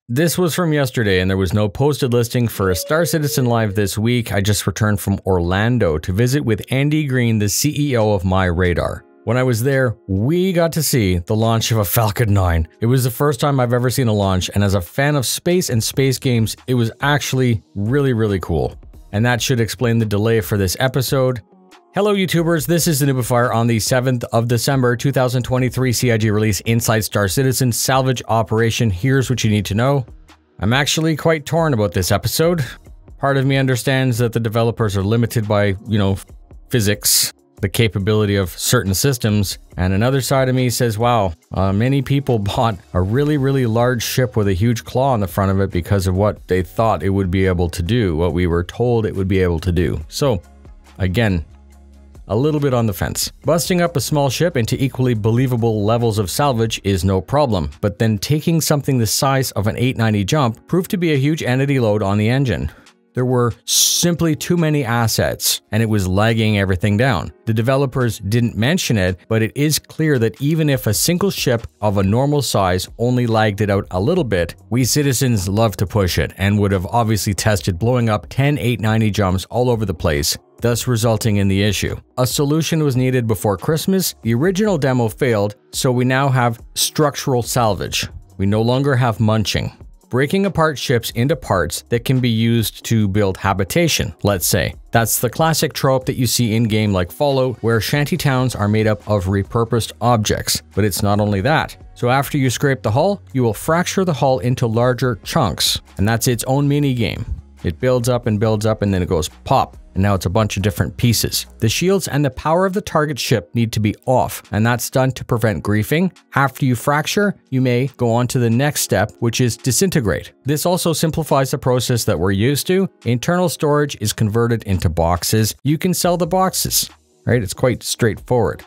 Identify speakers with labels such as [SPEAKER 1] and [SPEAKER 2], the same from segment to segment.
[SPEAKER 1] This was from yesterday and there was no posted listing for a Star Citizen Live this week. I just returned from Orlando to visit with Andy Green, the CEO of My Radar. When I was there, we got to see the launch of a Falcon 9. It was the first time I've ever seen a launch, and as a fan of space and space games, it was actually really cool. And that should explain the delay for this episode. Hello YouTubers, this is the noobifier on the 7th of December 2023 CIG release inside Star Citizen Salvage Operation. Here's what you need to know. I'm actually quite torn about this episode. Part of me understands that the developers are limited by, physics, the capability of certain systems, and another side of me says, wow, many people bought a really large ship with a huge claw on the front of it because of what they thought it would be able to do, what we were told it would be able to do. So, again, a little bit on the fence. Busting up a small ship into equally believable levels of salvage is no problem, but then taking something the size of an 890 jump proved to be a huge entity load on the engine. There were simply too many assets, and it was lagging everything down. The developers didn't mention it, but it is clear that even if a single ship of a normal size only lagged it out a little bit, we citizens love to push it, and would have obviously tested blowing up 10 890 jumps all over the place, thus resulting in the issue. A solution was needed before Christmas. The original demo failed, so we now have structural salvage. We no longer have munching. Breaking apart ships into parts that can be used to build habitation, let's say. That's the classic trope that you see in-game like Fallout, where shanty towns are made up of repurposed objects. But it's not only that. So after you scrape the hull, you will fracture the hull into larger chunks, and that's its own mini-game. It builds up and then it goes pop, and now it's a bunch of different pieces. The shields and the power of the target ship need to be off, and that's done to prevent griefing. After you fracture, you may go on to the next step, which is disintegrate. This also simplifies the process that we're used to. Internal storage is converted into boxes. You can sell the boxes, right? It's quite straightforward.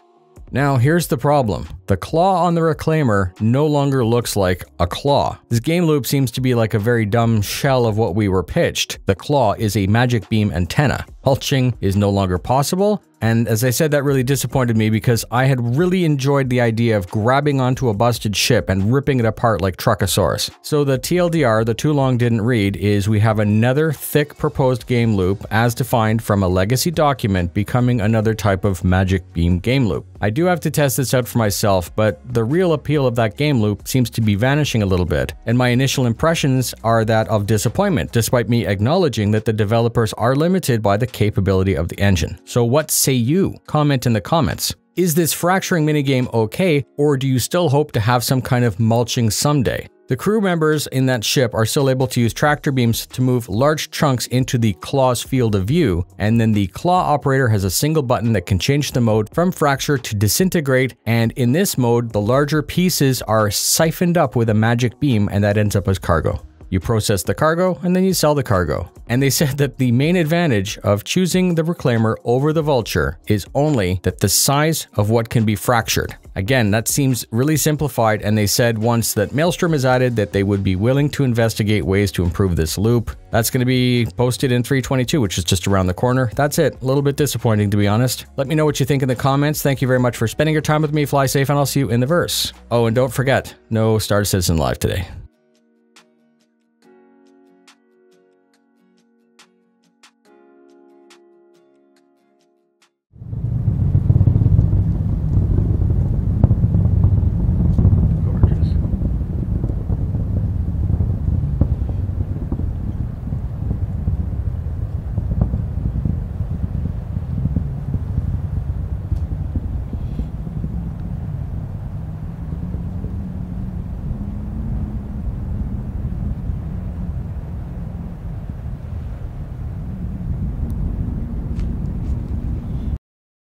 [SPEAKER 1] Now, here's the problem. The claw on the reclaimer no longer looks like a claw. This game loop seems to be like a very dumb shell of what we were pitched. The claw is a magic beam antenna. Mulching is no longer possible, and as I said, that really disappointed me because I had really enjoyed the idea of grabbing onto a busted ship and ripping it apart like Truckosaurus. So the TLDR, the too long didn't read, is we have another thick proposed game loop as defined from a legacy document becoming another type of magic beam game loop. I do have to test this out for myself, but the real appeal of that game loop seems to be vanishing a little bit, and my initial impressions are that of disappointment, despite me acknowledging that the developers are limited by the capability of the engine. So what say you? Comment in the comments. Is this fracturing minigame okay, or do you still hope to have some kind of mulching someday? The crew members in that ship are still able to use tractor beams to move large chunks into the claw's field of view, and then the claw operator has a single button that can change the mode from fracture to disintegrate, and in this mode, the larger pieces are siphoned up with a magic beam, and that ends up as cargo. You process the cargo, and then you sell the cargo. And they said that the main advantage of choosing the reclaimer over the vulture is only that the size of what can be fractured. Again, that seems really simplified, and they said once that Maelstrom is added that they would be willing to investigate ways to improve this loop. That's going to be posted in 3.22, which is just around the corner. That's it. A little bit disappointing, to be honest. Let me know what you think in the comments. Thank you very much for spending your time with me. Fly safe, and I'll see you in the verse. Oh, and don't forget, no Star Citizen Live today.